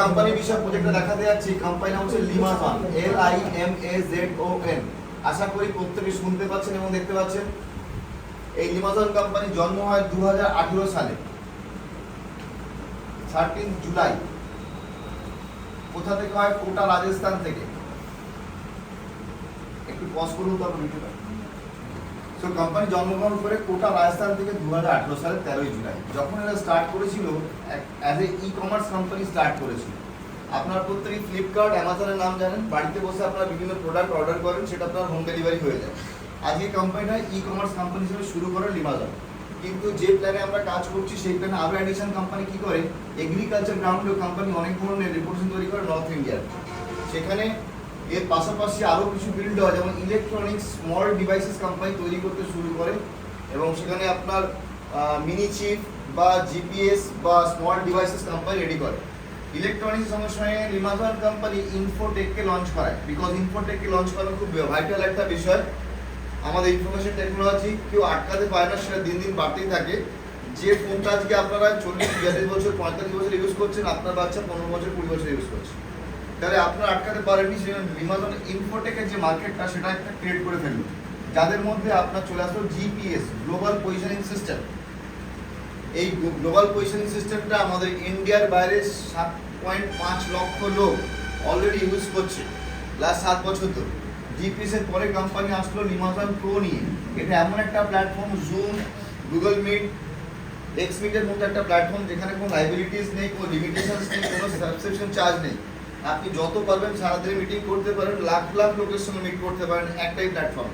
কোম্পানির বিষয় প্রজেক্টটা দেখাতে যাচ্ছি। কোম্পানি নাম হচ্ছে লিমাজন, LIMAZON। আশা করি প্রত্যেকে শুনতে পাচ্ছেন এবং দেখতে পাচ্ছেন। এই লিমাজন কোম্পানির জন্ম হয় 2018 সালে 13 জুলাই। কোথা থেকে হয়? কোটা, রাজস্থান থেকে। একটু পজ করুন তো ভিডিওটা। তো কোম্পানি জন্মগ্রহণ করে কোটা, রাজস্থান থেকে 2018 সালে 13 জুলাই। যখন এরা স্টার্ট করেছিল as a e-commerce company start করেছিল। আপনারা প্রত্যেকে ফ্লিপকার্ট, অ্যামাজনের নাম জানেন। বাড়িতে বসে আপনারা বিভিন্ন প্রোডাক্ট অর্ডার করেন, সেটা আপনার হোম ডেলিভারি হয়ে যায়। আজকে কোম্পানিটা ই-কমার্স কোম্পানি হিসেবে শুরু করে লিমাজন। কিন্তু যে প্ল্যানে আমরা কাজ করছি সেই প্ল্যানে আরও অ্যাডিশন কোম্পানি কি করে, এগ্রিকালচার গ্রাউন্ডেও কোম্পানি অনেক ধরনের রিপোর্টেশন তৈরি করে নর্থ ইন্ডিয়ার। সেখানে এর পাশাপাশি আরও কিছু বিল্ড হয়, যেমন ইলেকট্রনিক্স স্মল ডিভাইসেস কোম্পানি তৈরি করতে শুরু করে। এবং সেখানে আপনার মিনি চিপ বা জিপিএস বা স্মল ডিভাইসেস কোম্পানি রেডি করে। ইলেকট্রনিক্স সঙ্গে সঙ্গে লিমাজন কোম্পানি ইনফোটেককে লঞ্চ করায়। বিকজ ইনফোটেককে লঞ্চ করা খুব ভাইটাল একটা বিষয়। আমাদের ইনফরমেশন টেকনোলজি কেউ আটকাতে পারে না, সেটা দিন দিন বাড়তেই থাকে। যে ফোনটা আজকে আপনারা 40-42 বছর 45 বছর ইউজ করছেন, আপনার বাচ্চা 15 বছর 20 বছর ইউজ করছে। তাহলে আপনারা আটকাতে পারেননি। সেটা লিমাজন ইনফোটেকের যে মার্কেটটা, সেটা একটা ক্রিয়েট করে ফেললো, যাদের মধ্যে আপনার চলে আসলো জিপিএস, গ্লোবাল পজিশনিং সিস্টেম। এই গ্লোবাল পজিশনিং সিস্টেমটা আমাদের ইন্ডিয়ার বাইরে 7.5 লক্ষ লোক অলরেডি ইউজ করছে লাস্ট 7 বছর ধরে। জিপিএস এর পরে কোম্পানি আসলো লিমাজন প্রো নিয়ে। এটা এমন একটা প্ল্যাটফর্ম, জুম, গুগল মিট, এক্সমিটের মতো একটা প্ল্যাটফর্ম, যেখানে কোনো লাইবিলিটিস নেই, কোনো লিমিটেশনস নেই, কোনো সাবস্ক্রিপশন চার্জ নেই। আপনি যত পারবেন সারাদিনে মিটিং করতে পারেন, লাখ লাখ লোকের সঙ্গে মিট করতে পারেন একটাই প্ল্যাটফর্ম।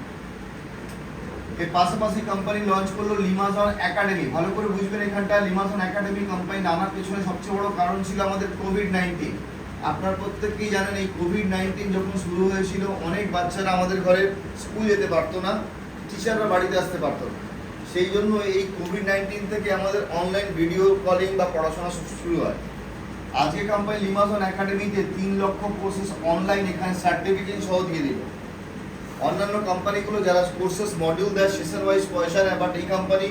এর পাশাপাশি কোম্পানি লঞ্চ করলো লিমাজন একাডেমি। ভালো করে বুঝবেন এখানটা, লিমাজন একাডেমি কোম্পানি আনার পেছনে সবচেয়ে বড় কারণ ছিল আমাদের কোভিড-19। আপনার প্রত্যেকেই জানেন, এই কোভিড-19 যখন শুরু হয়েছিল, অনেক বাচ্চারা আমাদের ঘরে স্কুল যেতে পারতো না, টিচাররা বাড়িতে আসতে পারতো না। সেই জন্য এই কোভিড-19 থেকে আমাদের অনলাইন ভিডিও কলিং বা পড়াশোনা শুরু হয়। আজকে কোম্পানি লিমাজন একাডেমিতে 3 লক্ষ কোর্সেস অনলাইন, এখানে সার্টিফিকেট সহ দিয়ে দিল। অন্যান্য কোম্পানিগুলো যারা কোর্সেস মডিউল দেয় সেশন ওয়াইজ পয়সা নেয়, বাট এই কোম্পানি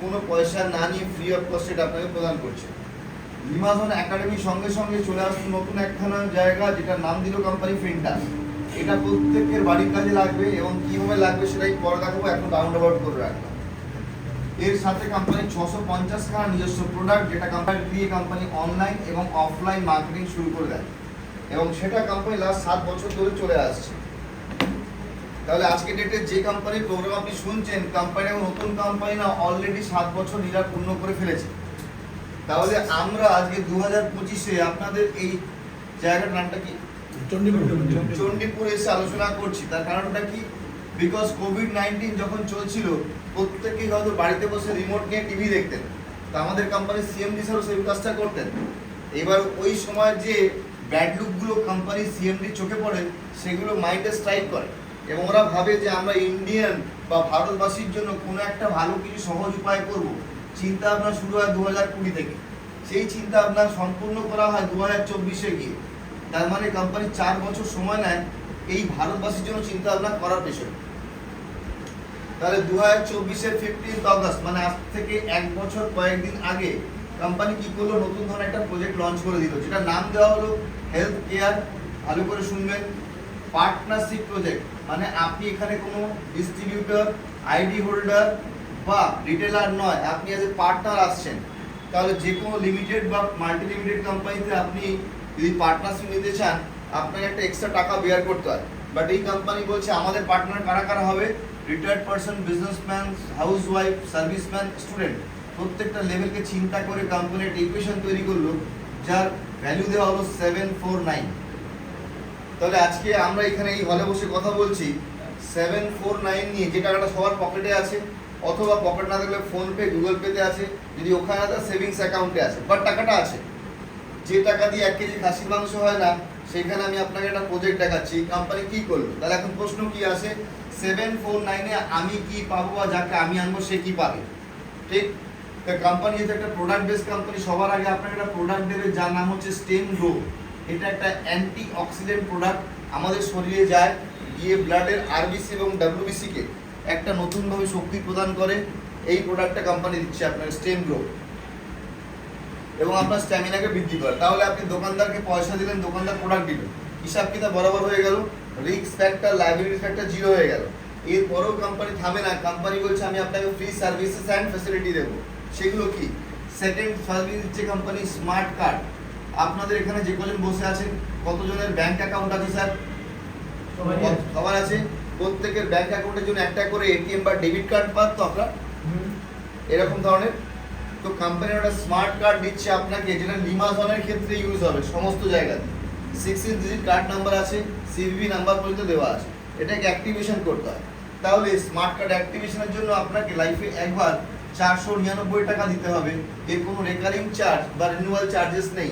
কোনো পয়সা না নিয়ে ফ্রি অফ কস্ট এটা আপনাকে প্রদান করছে। লিমাজন একাডেমির সঙ্গে সঙ্গে চলে আসছে নতুন একখানা জায়গা, যেটার নাম দিল কোম্পানি ফিনটাস। এটা প্রত্যেকের বাড়ির কাজে লাগবে এবং কীভাবে লাগবে সেটাই পরে দেখাবো, এখন ডাউনলোড করে রাখবো। এর সাথে কোম্পানি 650 খানা নিজস্ব প্রোডাক্ট, যেটা কোম্পানি দিয়ে কোম্পানি অনলাইন এবং অফলাইন মার্কেটিং শুরু করে দেয়, এবং সেটা কোম্পানি লাস্ট 7 বছর ধরে চলে আসছে। তাহলে আজকে ডেটে যে কোম্পানির প্রোগ্রাম আপনি শুনছেন, কোম্পানি নতুন কোম্পানি না, অলরেডি 7 বছর নিজেরা পূর্ণ করে ফেলেছে। তাহলে আমরা আজকে 2025-এ আপনাদের এই জায়গার নামটা কি, চণ্ডীপুর এসে আলোচনা করছি। তার কারণটা কি? বিকজ কোভিড-19 যখন চলছিল, প্রত্যেকেই হয়তো বাড়িতে বসে রিমোট নিয়ে টিভি দেখতেন। তা আমাদের কোম্পানির সিএমডি স্যারও সেই কাজটা করতেন। এবার ওই সময় যে ব্যাড লুকগুলো কোম্পানির সিএমডি চোখে পড়ে, সেগুলো মাইন্ডে স্ট্রাইক করে, এবং ওরা ভাবে যে আমরা ইন্ডিয়ান বা ভারতবাসীর জন্য কোনো একটা ভালো কিছু সহজ উপায় করব। চিন্তা ভাবনা শুরু হয় 2020 থেকে। সেই চিন্তা ভাবনা সম্পূর্ণ করা হয় 2024-এ গিয়ে। তার মানে কোম্পানি 4 বছর সময় নেয় এই ভারতবাসীর জন্য চিন্তা ভাবনা করার পেছনে। তাহলে 2024-এর 15 আগস্ট, মানে আজ থেকে 1 বছর কয়েকদিন আগে, কোম্পানি কি করলো, নতুন ধরনের একটা প্রজেক্ট লঞ্চ করে দিল, যেটা নাম দেওয়া হলো হেলথ কেয়ার। ভালো করে শুনবেন, পার্টনারশিপ প্রজেক্ট। মানে আপনি এখানে কোনো ডিস্ট্রিবিউটর, আইডি হোল্ডার বা রিটেলার নয়, আপনি অ্যাজ এ পার্টনার আসছেন। তাহলে যে কোনো লিমিটেড বা মাল্টি লিমিটেড কোম্পানিতে আপনি যদি পার্টনারশিপ নিতে চান, আপনাকে একটা এক্সট্রা টাকা বেয়ার করতে হয়। বাট এই কোম্পানি বলছে আমাদের পার্টনার কারা কারা হবে, retired person, businessman, house wife, serviceman, student, প্রত্যেকটা লেভেলকে চিন্তা করে কোম্পানি একটা ইকুয়েশন তৈরি করলো, যার ভ্যালু দেওয়া হলো 749। তাহলে আজকে আমরা এখানে এই হলে বসে কথা বলছি 749 নিয়ে, যে টাকাটা সবার পকেটে আছে, অথবা পকেট না থাকলে ফোনপে, গুগল পেতে আছে, যদি ওখানে আছে সেভিংস অ্যাকাউন্টে আছে, বাট টাকাটা আছে। যে টাকা দিয়ে 1 কেজি খাসির মাংস হয় না, সেখানে আমি আপনাকে একটা প্রজেক্ট দেখাচ্ছি, কোম্পানি কি করলো। তাহলে এখন প্রশ্ন কি আসে, 749-এ আমি কি পাবো, বা যাকে আমি আনবো সে কি পাবে? ঠিক। তো কোম্পানি যেহেতু একটা প্রোডাক্ট বেস কোম্পানি, সবার আগে আপনাকে একটা প্রোডাক্ট দেবে যার নাম হচ্ছে স্টেম গ্রো। এটা একটা অ্যান্টি অক্সিডেন্ট প্রোডাক্ট, আমাদের শরীরে যায় গিয়ে ব্লাডের আরবিসি এবং ডাব্লিউবিসিকে একটা নতুনভাবে শক্তি প্রদান করে। এই প্রোডাক্টটা কোম্পানি দিচ্ছে আপনার স্টেম গ্রো। এবং আপনার স্ট্যামিনাকে বৃদ্ধি করে। তাহলে আপনি দোকানদারকে পয়সা দিলেন, দোকানদার প্রোডাক্ট দিল, হিসাব কিতাব বরাবর হয়ে গেল, risk factor liability factor zero হয়ে গেল। এরপরেও কোম্পানি থামে না, কোম্পানি বলছে আমি আপনাকে ফ্রি সার্ভিসেস অ্যান্ড ফ্যাসিলিটি দেবো। সেগুলো কি? সেকেন্ড সার্ভিস দিচ্ছে কোম্পানি স্মার্ট কার্ড। আপনাদের এখানে যে কজন বসে আছেন, কতজনের ব্যাংক অ্যাকাউন্ট আছে স্যার? সবার আছে। প্রত্যেকের ব্যাংক অ্যাকাউন্টের জন্য একটা করে এটিএম বা ডেবিট কার্ড পান তো আপনারা এরকম ধরনের। তো কোম্পানি একটা স্মার্ট কার্ড দিচ্ছে আপনাকে, যেটা লিমাজনের ক্ষেত্রে ইউজ হবে সমস্ত জায়গাতে। 16 ডিজিট কার্ড নাম্বার আছে, সিভিভি নাম্বার পর্যন্ত দেওয়া আছে। এটাকে অ্যাক্টিভেশন করতে হয়। তাহলে স্মার্ট কার্ড অ্যাক্টিভেশনের জন্য আপনাকে লাইফে একবার 499 টাকা দিতে হবে। এর কোনো রেকারিং চার্জ বা রিনিউয়াল চার্জেস নেই,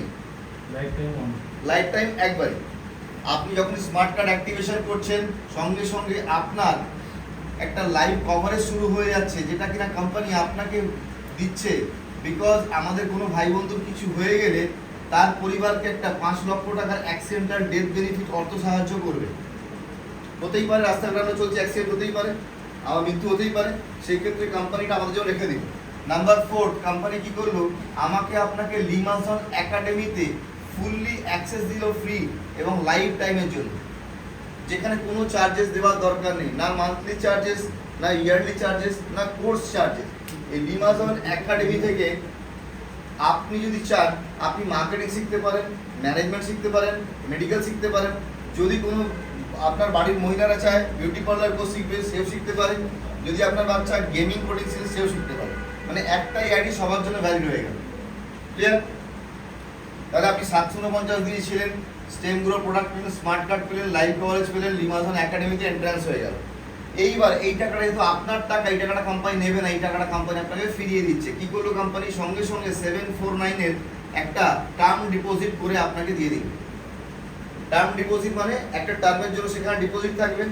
লাইফ টাইম একবারই। আপনি যখন স্মার্ট কার্ড অ্যাক্টিভেশন করছেন, সঙ্গে সঙ্গে আপনার একটা লাইভ কভারেজ শুরু হয়ে যাচ্ছে, যেটা কিনা কোম্পানি আপনাকে দিচ্ছে। বিকজ আমাদের কোনো ভাই বন্ধুর কিছু হয়ে গেলে তার পরিবারকে একটা 5 লক্ষ টাকার অ্যাক্সিডেন্টাল ডেথ বেনিফিট অর্থ সাহায্য করবে। হতেই পারে রাস্তাঘাটে চলছে, অ্যাক্সিডেন্ট হতেই পারে, আমার মৃত্যু হতেই পারে, সেই ক্ষেত্রে কোম্পানিটা আমাদের জন্য রেখে দিল। নাম্বার 4, কোম্পানি কি করলো? আমাকে আপনাকে লিমাজন একাডেমিতে ফুললি অ্যাক্সেস দিল ফ্রি এবং লাইফ টাইমের জন্য, যেখানে কোনো চার্জেস দেওয়ার দরকার নেই, না মান্থলি চার্জেস, না ইয়ারলি চার্জেস, না কোর্স চার্জেস। এই লিমাজন একাডেমি থেকে আপনি যদি চান, আপনি মার্কেটিং শিখতে পারেন, ম্যানেজমেন্ট শিখতে পারেন, মেডিকেল শিখতে পারেন। যদি কোনো আপনার বাড়ির মহিলারা চায় বিউটি পার্লার কোর্স শিখবে, সেও শিখতে পারেন। যদি আপনার বাচ্চা গেমিং কোডিং শিখে, সেও শিখতে পারে। মানে একটাই আইডি সবার জন্য ভ্যালিড হয়ে গেল। ক্লিয়ার? তাহলে আপনি 749 দিয়েছিলেন, স্টেম গ্রো প্রোডাক্ট পেলেন, স্মার্ট কার্ড পেলেন, লাইভ কভারেজ পেলেন, লিমাজন একাডেমিতে এন্ট্রান্স হয়ে গেল। এইবার এই টাকাটা যেহেতু আপনার টাকা, এই টাকাটা কোম্পানি নেবে না, এই টাকাটা কোম্পানি আপনাকে ফিরিয়ে দিচ্ছে। কি করলো কোম্পানি? সঙ্গে সঙ্গে 749 এর একটা টার্ম ডিপোজিট করে আপনাকে দিয়ে দিবে। টার্ম ডিপোজিট মানে একটা টার্মের জন্য সেখানে ডিপোজিট থাকবে।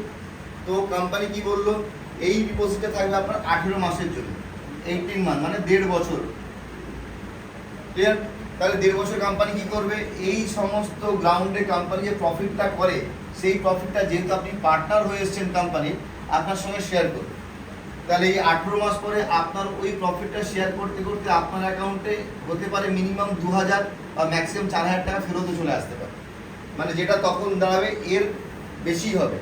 তো কোম্পানি কি বললো? এই ডিপোজিটটা থাকবে আপনার 18 মাসের জন্য, 18 মান্থ মানে 1.5 বছর। ক্লিয়ার? তাহলে 1.5 বছর কোম্পানি কি করবে? এই সমস্ত গ্রাউন্ডে কোম্পানি যে প্রফিটটা করে, সেই প্রফিটটা যেহেতু আপনি পার্টনার হয়ে এসেছেন কোম্পানি, আপনার সঙ্গে শেয়ার করবে। তাহলে এই 18 মাস পরে আপনার ওই প্রফিটটা শেয়ার করতে করতে আপনার অ্যাকাউন্টে হতে পারে মিনিমাম 2000 বা ম্যাক্সিমাম 4000 টাকা ফেরতও চলে আসতে পারে। মানে যেটা তখন দাঁড়াবে এর বেশি হবে।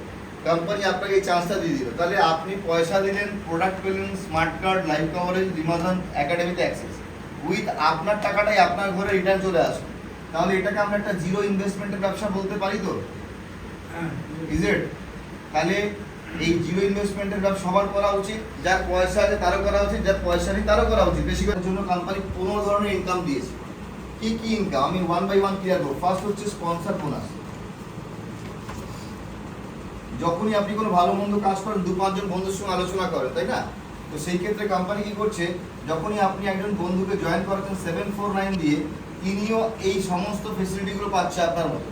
কোম্পানি আপনাকে এই চান্সটা দিয়ে দিল। তাহলে আপনি পয়সা দিলেন, প্রোডাক্ট পেলেন, স্মার্ট কার্ড, লাইভ কভারেজ, লিমাজন একাডেমিতে অ্যাক্সেস, উইথ আপনার টাকাটাই আপনার ঘরে রিটার্ন চলে আসবে। তাহলে এটাকে আমরা একটা জিরো ইনভেস্টমেন্টের ব্যবসা বলতে পারি তো? Is it? তাহলে এই জিরো ইনভেস্টমেন্টের ব্যবসা সবার করা উচিত। যার পয়সা আছে তারও করা উচিত, যার পয়সা নেই তারও করা উচিত। বেশি করার জন্য কোম্পানি 15 ধরনের ইনকাম দিয়েছে। কি কি ইনকাম আমি 1 বাই 1 ক্লিয়ার করব। ফার্স্ট হচ্ছে স্পন্সর বোনাস। যখনই আপনি কোনো ভালো মন্দ কাজ করেন, 2-5 জন বন্ধুর সঙ্গে আলোচনা করেন, তাই না? তো সেই ক্ষেত্রে কোম্পানি কি করছে? যখনই আপনি একজন বন্ধুকে জয়েন করাচ্ছেন 749 দিয়ে, তিনিও এই সমস্ত ফেসিলিটিগুলো পাচ্ছে আপনার মতো।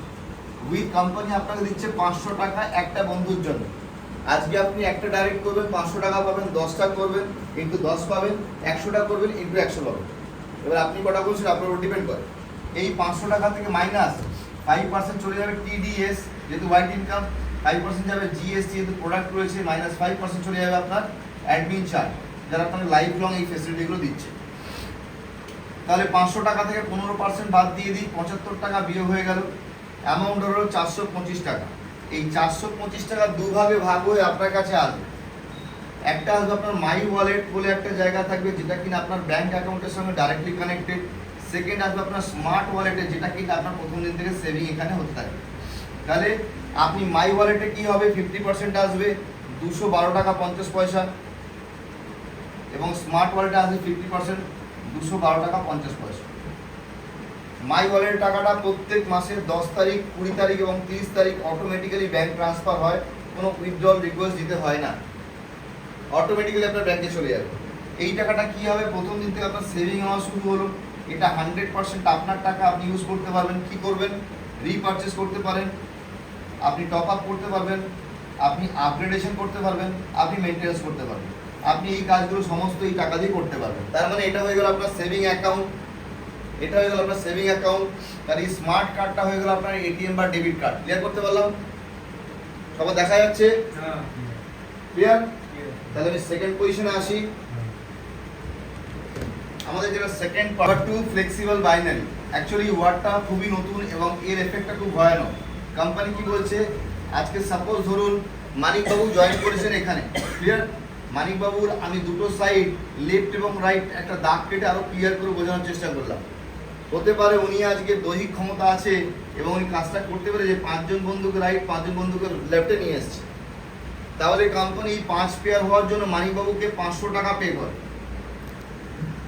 উইথ কোম্পানি আপনাকে দিচ্ছে 500 টাকা একটা বন্ধুর জন্য। আজকে আপনি একটা ডাইরেক্ট করবেন, 500 টাকা পাবেন। 10টা করবেন, ইন্টু 10 পাবেন। 100টা করবেন, ইন্টু 100 পাবেন। এবার আপনি কটা বলছেন আপনার উপর ডিপেন্ড করে। এই 500 টাকা থেকে মাইনাস 5% চলে যাবে টিডিএস, যেহেতু হোয়াইট ইনকাম। 5% যাবে জিএসটি, যেহেতু প্রোডাক্ট রয়েছে। মাইনাস 5% চলে যাবে আপনার অ্যাডমিন চার্জ, যারা আপনাকে লাইফ লং এই ফেসিলিটিগুলো দিচ্ছে। তাহলে 500 টাকা থেকে 15% বাদ দিয়ে দিই, 75 টাকা বিয়োগ হয়ে গেল। অ্যামাউন্ট হলো 425 টাকা। এই 425 টাকা দুভাগে ভাগ হয়ে আপনার কাছে আসবে। একটা আসবে আপনার মাই ওয়ালেট বলে একটা জায়গা থাকবে, যেটা কিনা আপনার ব্যাংক অ্যাকাউন্টের সঙ্গে ডাইরেক্টলি কানেক্টেড। সেকেন্ড আসবে আপনার স্মার্ট ওয়ালেটে, যেটা কিনা আপনার প্রথম দিন থেকে সেভিং এখানে হতে থাকবে। তাহলে আপনি মাই ওয়ালেটে কি হবে? 50% আসবে 212 টাকা 50 পয়সা, এবং স্মার্ট ওয়ালেটে আসবে 50% 212 টাকা 50 পয়সা। মাই ওয়ালেটের টাকাটা প্রত্যেক মাসের 10 তারিখ, 20 তারিখ এবং 30 তারিখ অটোমেটিক্যালি ব্যাংক ট্রান্সফার হয়। কোনো উইথড্রল রিকোয়েস্ট দিতে হয় না, অটোমেটিক্যালি আপনার ব্যাংকে চলে যাবে। এই টাকাটা কি হবে? প্রথম দিন থেকে আপনার সেভিং হওয়া শুরু হলো। এটা 100% আপনার টাকা, আপনি ইউজ করতে পারবেন। কি করবেন? রিপারচেস করতে পারেন, আপনি টপ আপ করতে পারবেন, আপনি আপগ্রেডেশন করতে পারবেন, আপনি মেনটেন্যান্স করতে পারবেন। আপনি এই কাজগুলো সমস্ত এই টাকা দিয়ে করতে পারবেন। তার মানে এটা হয়ে গেল আপনার সেভিং অ্যাকাউন্ট, এটা হয়ে গেল আপনার সেভিং অ্যাকাউন্ট। তার এই স্মার্ট কার্ডটা হয়ে গেল আপনার এটিএম বা ডেবিট কার্ড। ক্লিয়ার করতে পারলাম? সবাই দেখা যাচ্ছে? ক্লিয়ার? তাহলে আমি সেকেন্ড পজিশনে আসি। আমাদের যেটা second part to flexible binary, actually ওয়ার্ডটা খুবই নতুন এবং এর এফেক্টটা খুব ভয়ানক। কোম্পানি কি বলছে, আজকে সাপোজ ধরুন মানিকবাবু জয়েন করেছেন এখানে, ক্লিয়ার? মানিকবাবুর আমি দুটো সাইড লেফট এবং রাইট একটা দাগ কেটে আরো ক্লিয়ার করে বোঝানোর চেষ্টা করলাম। হতে পারে উনি আজকে দৈহিক ক্ষমতা আছে এবং উনি কাজটা করতে পারে যে 5 জন বন্ধুকে রাইট 5 জন বন্ধুকে লেফটে নিয়ে এসছে, তাহলে কোম্পানি 5 পেয়ার হওয়ার জন্য মানিকবাবুকে 500 টাকা পে করে।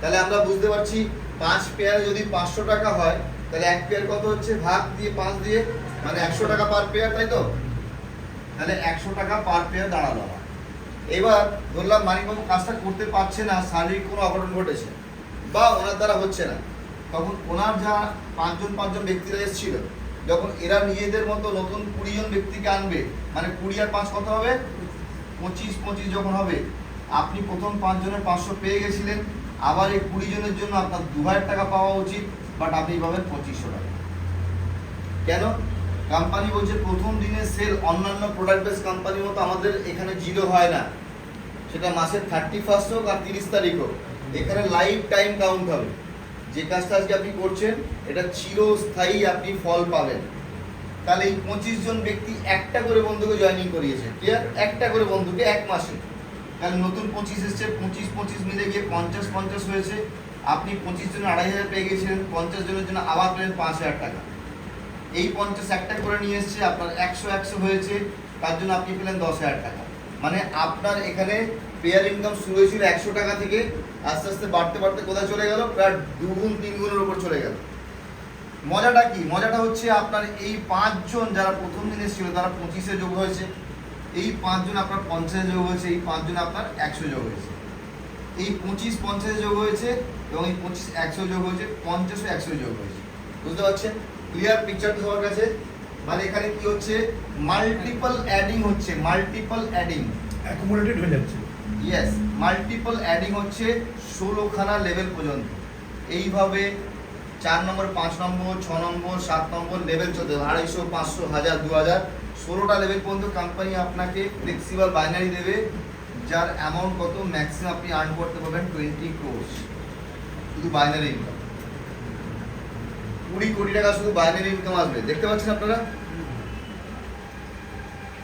তাহলে আমরা বুঝতে পারছি 5 পেয়ার যদি 500 টাকা হয়, তাহলে এক পেয়ার কত হচ্ছে, ভাগ দিয়ে 5 দিয়ে, মানে 100 টাকা পার পেয়ার, তাই তো? তাহলে 100 টাকা পার পেয়ার দাঁড়ালো। এবার ধরলাম মানিকবাবু কাজটা করতে পারছে না, শারীরিক কোনো অঘটন ঘটেছে বা ওনার দ্বারা হচ্ছে না, তখন ওনার যা 5 জন ব্যক্তিরা এসেছিল, যখন এরা নিজেদের মতো নতুন 20 জন ব্যক্তিকে আনবে, মানে 20 আর 5 কত হবে, 25 যখন হবে, আপনি প্রথম 5 জনের 500 পেয়ে গেছিলেন, আবার এই 20 জনের জন্য আপনার 2000 টাকা পাওয়া উচিত, বাট আপনি পাবেন 2500 টাকা। কেন? কোম্পানি বলছে প্রথম দিনের সেল অন্যান্য প্রোডাক্ট বেস কোম্পানির মতো আমাদের এখানে জিরো হয় না, সেটা মাসের 31 হোক আর 30 তারিখ হোক, এখানে লাইফ টাইম কাউন্ট হবে। যে কাজটা আজকে আপনি করছেন এটা চিরস্থায়ী আপনি ফল পাবেন। তাহলে এই 25 জন ব্যক্তি একটা করে বন্ধুকে জয়েনিং করিয়েছে, ক্লিয়ার? একটা করে বন্ধুকে এক মাসে। তাহলে নতুন 25 এসছে, 25 মিলে গিয়ে 50 হয়েছে, আপনি 25 জনের 2500 পেয়ে গেছিলেন, 50 জনের জন্য আবার পেলেন 5000 টাকা। এই 50 একটা করে নিয়ে এসছে, আপনার 100 হয়েছে, তার জন্য আপনি পেলেন 10,000 টাকা। মানে আপনার এখানে পেয়ার ইনকাম শুরু হয়েছিল 100 টাকা থেকে, আস্তে আস্তে বাড়তে বাড়তে কোথায় চলে গেল, প্রায় 2 গুণ 3 গুণের উপর চলে গেল। মজাটা কি? মজাটা হচ্ছে আপনার এই 5 জন যারা প্রথম দিন এসেছিল তারা 25-এ যোগ হয়েছে, এই 5 জন আপনার 50-এ যোগ হয়েছে, এই 5 জন আপনার 100 যোগ হয়েছে, এই 25 50-এ যোগ হয়েছে এবং এই 25 100 যোগ হয়েছে, 50 ও 100 যোগ হয়েছে। বুঝতে পারছেন? ক্লিয়ার পিকচারটা সবার কাছে? মানে এখানে কি হচ্ছে, মাল্টিপল অ্যাডিং হচ্ছে, মাল্টিপল অ্যাডিং অ্যাকুমুলেটেড হয়ে যাচ্ছে। ইয়েস, মাল্টিপল অ্যাডিং হচ্ছে 16খানা লেভেল পর্যন্ত। এইভাবে 4 নম্বর 5 নম্বর 6 নম্বর 7 নম্বর লেভেল চলতে 250 500 1000 2000 16টা লেভেল পর্যন্ত কোম্পানি আপনাকে ফ্লেক্সিবল বাইনারি দেবে, যার অ্যামাউন্ট কত, ম্যাক্সিমাম আপনি আর্ন করতে পারবেন 20 crores শুধু বাইনারি ইনকাম। 20 কোটি টাকা শুধু বাইনারি ইনকাম আসবে, দেখতে পাচ্ছেন আপনারা?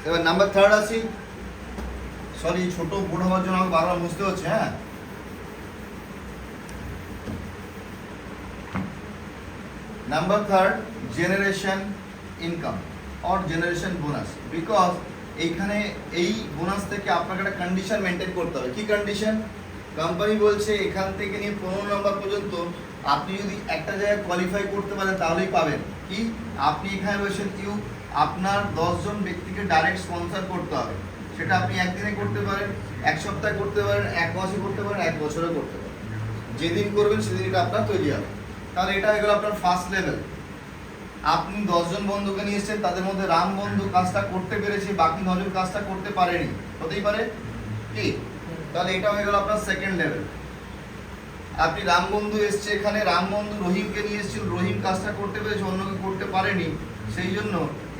এবার নাম্বার 3 আসি। সরি, ছোট বোর্ড হওয়ার জন্য আমাকে বারবার বুঝতে হচ্ছে। হ্যাঁ, number 3, generation income or generation bonus. Because এইখানে এই বোনাস থেকে আপনাকে একটা কন্ডিশন মেনটেন করতে হবে। কি কন্ডিশন? কোম্পানি বলছে এখান থেকে নিয়ে 15 নম্বর পর্যন্ত আপনি যদি একটা জায়গায় কোয়ালিফাই করতে পারেন তাহলেই পাবেন। কি? আপনি এখানে বলছেন আপনার 10 জন ব্যক্তিকে ডাইরেক্ট স্পন্সর করতে হবে। সেটা আপনি একদিনে করতে পারেন, এক সপ্তাহে করতে পারেন, এক মাসে করতে পারেন, এক বছরে করতে পারেন। যেদিন করবেন সেদিন এটা আপনার তৈরি হবে। তাহলে এটা হয়ে গেল আপনার ফার্স্ট লেভেল। আপনি 10 জন বন্ধুকে নিয়ে এসেছেন, তাদের মধ্যে রাম বন্ধু কাজটা করতে পেরেছে, বাকি 9 জন কাজটা করতে পারেনি, হতেই পারে কি? তাহলে এটা হয়ে গেল আপনার সেকেন্ড লেভেল। আপনি রাম বন্ধু এসছে এখানে, রাম বন্ধু রহিমকে নিয়ে এসেছিল, রহিম কাজটা করতে পেরেছে, অন্যকে করতে পারেনি, সেই জন্য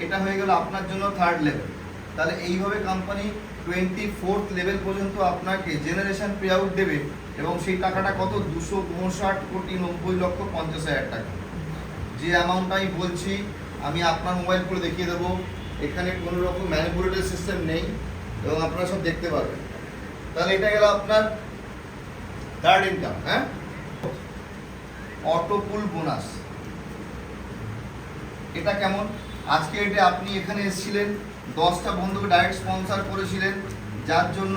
এটা হয়ে গেল আপনার জন্য থার্ড লেভেল। তাহলে এইভাবে কোম্পানি 24th লেভেল পর্যন্ত আপনাকে জেনারেশন পে আউট দেবে এবং সেই টাকাটা কত, 259,90,50,000 টাকা। যে অ্যামাউন্টটা আমি বলছি আমি আপনার মোবাইল করে দেখিয়ে দেবো, এখানে কোনো রকম ম্যানিপুলেটেড সিস্টেম নেই এবং আপনারা সব দেখতে পারবেন। তাহলে এটা গেল আপনার থার্ড ইনকাম। হ্যাঁ, অটোপুল বোনাস। এটা কেমন? আজকে এটা আপনি এখানে এসেছিলেন, 10টা বন্ধুকে ডাইরেক্ট স্পন্সর করেছিলেন, যার জন্য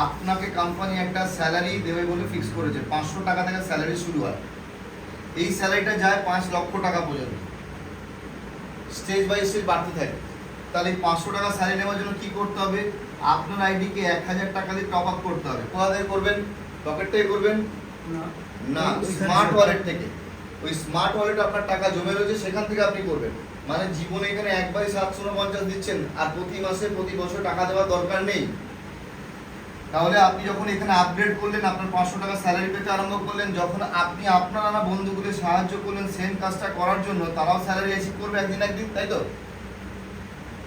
আপনাকে কোম্পানি একটা স্যালারি দেবে বলে ফিক্স করেছে। 500 টাকা থেকে স্যালারি শুরু হয়, এই স্যালারিটা যায় 5 লক্ষ টাকা পর্যন্ত, স্টেজ বাই স্টেজ বাড়তে থাকে। তাহলে এই 500 টাকা স্যালারি নেওয়ার জন্য কি করতে হবে? আপনার আইডিকে 1000 টাকা দিয়ে টপ আপ করতে হবে। কোথা থেকে করবেন? পকেট থেকে করবেন না, স্মার্ট ওয়ালেট থেকে। ওই স্মার্ট ওয়ালেট আপনার টাকা জমে রয়েছে, সেখান থেকে আপনি করবেন। মানে জীবনে এখানে একবারই 749 দিচ্ছেন আর প্রতি মাসে প্রতি বছর টাকা দেওয়ার দরকার নেই। তাহলে আপনি যখন এখানে আপগ্রেড করলেন, আপনার 500 টাকা স্যালারি পেতে আরম্ভ করলেন, যখন আপনি আপনার নানা বন্ধুগুলো সাহায্য করলেন সেম কাজটা করার জন্য, তারাও স্যালারি অ্যাচিভ করবে একদিন, তাই তো?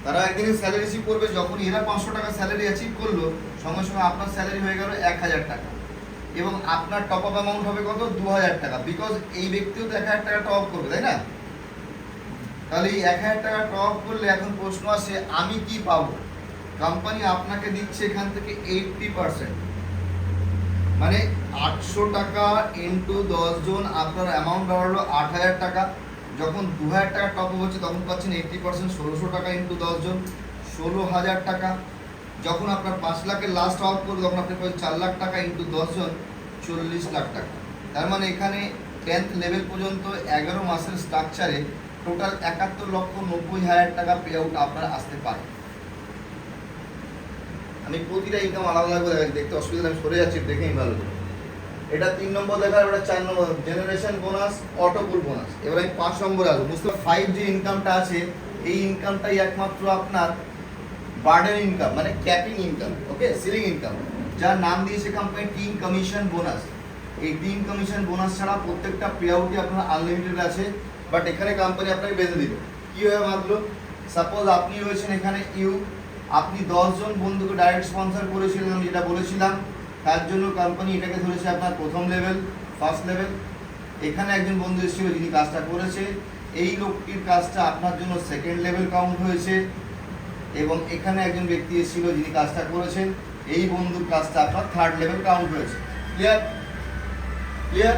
তারা একদিনে স্যালারি রিসিভ করবে। যখন এরা 500 টাকা স্যালারি অ্যাচিভ করলো, সঙ্গে সঙ্গে আপনার স্যালারি হয়ে গেল 1000 টাকা। এবং আপনার টপ আপ অ্যামাউন্ট হবে কত 2000 টাকা, বিকজ এই ব্যক্তিও তো 1000 টাকা টপ আপ করবে, তাই না? তাহলে এই 1000 টাকা টপ আপ করলে এখন প্রশ্ন আসে আমি কি পাবো? কোম্পানি আপনাকে দিচ্ছে এখান থেকে 80%, মানে 800 টাকা ইন্টু 10 জন, আপনার অ্যামাউন্ট দাঁড়ালো 8000 টাকা। যখন 2000 টাকা টপ আপ হচ্ছে তখন পাচ্ছেন 80%, 1600 টাকা ইন্টু 10 জন, 16000 টাকা। যখন আপনার 5 লাখের লাস্ট টপ আপ করবে তখন আপনি পাবেন 4 লাখ টাকা ইন্টু 10 জন, 40 লাখ টাকা। তার মানে এখানে 10th লেভেল পর্যন্ত 11 মাসের স্ট্রাকচারে টোটাল 71,90,000 টাকা পে আউট আপনার আসতে পারে। আমি প্রতিটা ইনকাম আলাদা আলাদা করে দেখতে অসুবিধা, আমি সরে যাচ্ছি, দেখেই ভালো করে। এটা 3 নম্বর দেখা, এটা 4 নম্বর জেনারেশন বোনাস, অটোপুল বোনাস। এবার আমি 5 নম্বরে আসবো। বুঝতে 5 যে ইনকামটা আছে এই ইনকামটাই একমাত্র আপনার বার্ডেন ইনকাম, মানে ক্যাপিং ইনকাম, ওকে, সিলিং ইনকাম, যার নাম দিয়েছে কোম্পানি টিম কমিশন বোনাস। এই টিম কমিশন বোনাস ছাড়া প্রত্যেকটা পে আউটই আপনার আনলিমিটেড আছে, বাট এখানে কোম্পানি আপনাকে বেঁধে দিবে। কীভাবে বাঁধলো? সাপোজ আপনি রয়েছেন এখানে আপনি 10 জন বন্ধুকে ডাইরেক্ট স্পন্সর করেছিলেন, আমি যেটা বলেছিলাম, তার জন্য কোম্পানি এটাকে ধরেছে আপনার প্রথম লেভেল, ফার্স্ট লেভেল। এখানে একজন বন্ধু এসেছিল যিনি কাজটা করেছে, এই লোকটির কাজটা আপনার জন্য সেকেন্ড লেভেল কাউন্ট হয়েছে। এবং এখানে একজন ব্যক্তি এসেছিল যিনি কাজটা করেছেন, এই বন্ধুর কাজটা আপনার থার্ড লেভেল কাউন্ট হয়েছে। ক্লিয়ার? ক্লিয়ার?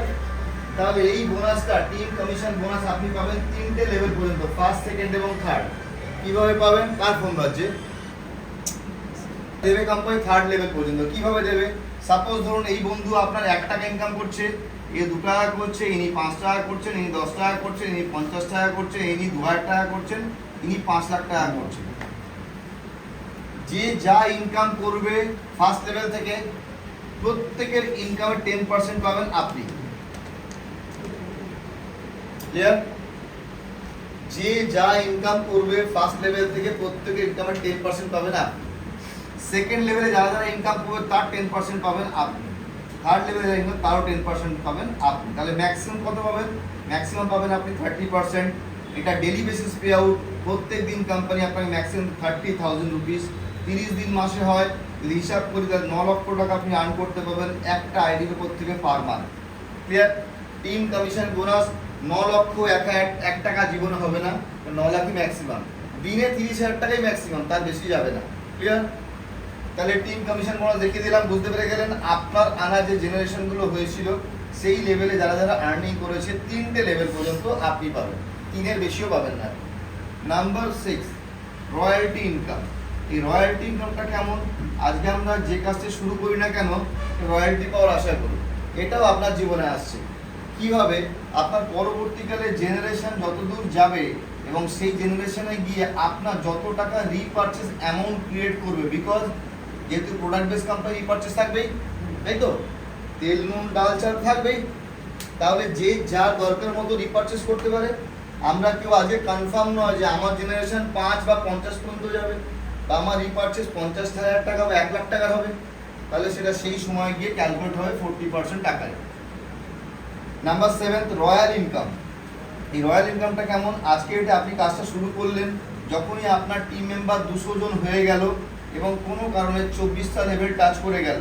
তাহলে এই বোনাসটা টিম কমিশন বোনাস আপনি পাবেন 3টে লেভেল পর্যন্ত, ফার্স্ট, সেকেন্ড এবং থার্ড। কিভাবে পাবেন? কার ফোন বাজছে? দেবে কোম্পানি থার্ড লেভেল পর্যন্ত। কিভাবে দেবে? সাপোজ ধরুন এই বন্ধু আপনার 1 টাকা ইনকাম করছে, এ 2 টাকা করছে, ইনি 5 টাকা করছেন, ইনি 10 টাকা করছেন, ইনি 50 টাকা করছেন, ইনি 2000 টাকা করছেন, ইনি 5 লাখ টাকা করছেন। যে যা ইনকাম করবে ফার্স্ট লেভেল থেকে প্রত্যেকের ইনকামের 10% পাবেন আপনি। ক্লিয়ার? যে যা ইনকাম করবে ফার্স্ট লেভেল থেকে প্রত্যেকের ইনকামের 10% পাবেন আপনি। সেকেন্ড লেভেলে যারা যারা ইনকাম করবে তার 10% পাবেন আপনি। থার্ড লেভেলে যারা ইনকাম তারও 10% পাবেন আপনি। তাহলে ম্যাক্সিমাম কত পাবেন? ম্যাক্সিমাম পাবেন আপনি 30%। এটা ডেলি বেসিস পে আউট, প্রত্যেক দিন কোম্পানি আপনাকে ম্যাক্সিমাম 30,000 রুপিস, 30 দিন মাসে হয়, যদি হিসাব করি তাহলে 9 লক্ষ টাকা আপনি আর্ন করতে পারবেন একটা আইডির উপর থেকে per month. Clear? Team commission bonus 9 লক্ষ 1 টাকা জীবনে হবে না, 9 লাখই ম্যাক্সিমাম। দিনে 30,000 টাকাই ম্যাক্সিমাম, তার বেশি যাবে না। ক্লিয়ার? তাহলে টিম কমিশন বোনাস দেখিয়ে দিলাম, বুঝতে পেরে গেলেন আপনার আনা যে জেনারেশনগুলো হয়েছিল সেই লেভেলে যারা যারা আর্নিং করেছে 3টে লেভেল পর্যন্ত আপনি পাবেন, 3-এর বেশিও পাবেন না। Number 6, royalty income. এই রয়্যালটি ইনকামটা কেমন? আজকে আমরা যে কাজটা শুরু করি না কেন রয়্যালটি পাওয়ার আশা করি, এটাও আপনার জীবনে আসছে। কিভাবে? আপনার পরবর্তীকালে জেনারেশন যতদূর যাবে এবং সেই জেনারেশনে গিয়ে আপনার যত টাকা রিপারচেস অ্যামাউন্ট ক্রিয়েট করবে, বিকজ যেহেতু প্রোডাক্ট বেস কোম্পানি রিপারচেস থাকবেই, তাই তো, তেল নুন ডাল চাল থাকবেই, তাহলে যে যা দরকার মতো রিপারচেস করতে পারে। আমরা কেউ আজকে কনফার্ম নয় যে আমার জেনারেশন 5 বা 50 পর্যন্ত যাবে, বা আমার রিপারচেস 50,000 টাকা বা 1 লাখ টাকার হবে, তাহলে সেটা সেই সময় গিয়ে ক্যালকুলেট হবে 40% টাকায়। Number 7, royal income. এই রয়্যাল ইনকামটা কেমন? আজকে এটা আপনি কাজটা শুরু করলেন, যখনই আপনার টিম মেম্বার 200 জন হয়ে গেল এবং কোনো কারণে 24টা লেভেল টাচ করে গেল,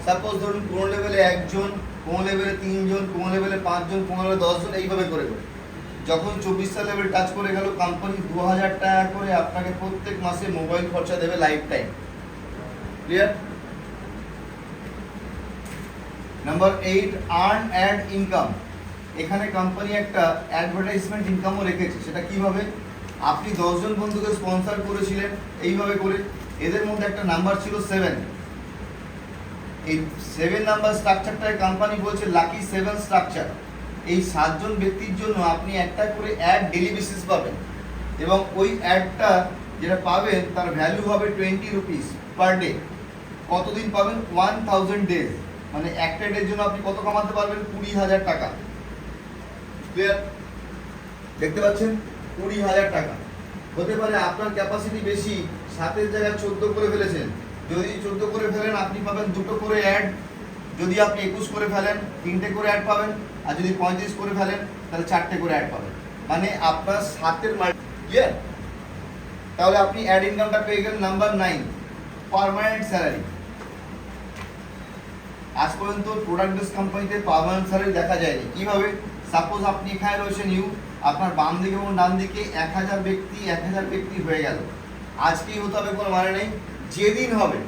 সাপোজ ধরুন কোনো লেভেলে 1 জন, কোনো লেভেলে 3 জন, কোনো লেভেলে 5 জন, কোনো লেভেলে 10 জন, এইভাবে করে করে যখন 24টা লেভেল টাচ করে গেল, কোম্পানি 2000 টাকা করে আপনাকে প্রত্যেক মাসে মোবাইল খরচা দেবে life time. Clear? Number 8, earn ad income. এখানে কোম্পানি একটা অ্যাডভার্টাইজমেন্ট ইনকামও রেখেছে। সেটা কিভাবে? আপনি 10 জন বন্ধুকে স্পন্সর করেছিলেন এইভাবে করে, এদের মধ্যে একটা নাম্বার ছিল 7। এই 7 নাম্বার স্ট্রাকচারটায় কোম্পানি বলছে লাকি 7 স্ট্রাকচার। এই 7 জন ব্যক্তির জন্য আপনি একটা করে অ্যাড ডেলি বেসিস পাবেন, এবং ওই অ্যাডটা যেটা পাবেন তার ভ্যালু হবে 20 রুপিস পার ডে। কতদিন পাবেন? 1000 ডেজ, মানে একটা ডের জন্য আপনি কত কামাতে পারবেন? 20,000 টাকা। ক্লিয়ার? দেখতে পাচ্ছেন 20,000 টাকা। হতে পারে আপনার ক্যাপাসিটি বেশি, 7-এর জায়গায় 14 করে ফেলেছেন, যদি 14 করে ফেলেন আপনি পাবেন 2টো করে অ্যাড, যদি আপনি 21 করে ফেলেন 3টে করে অ্যাড পাবেন, আর যদি 35 করে ফেলেন তাহলে 4টে করে অ্যাড পাবেন, মানে আপনার 7-এর ক্লিয়ার? তাহলে আপনি অ্যাড ইনকামটা পেয়ে গেলেন। Number 9, permanent salary. আজ পর্যন্ত প্রোডাক্ট বেস কোম্পানিতে পার্মানেন্ট স্যালারি দেখা যায়নি। কিভাবে? সাপোজ আপনি এখানে রয়েছেন আপনার বাম দিকে এবং ডান দিকে 1000 ব্যক্তি হয়ে গেল। আজকেই হতে হবে কোনো মানে নেই, যেদিন হবে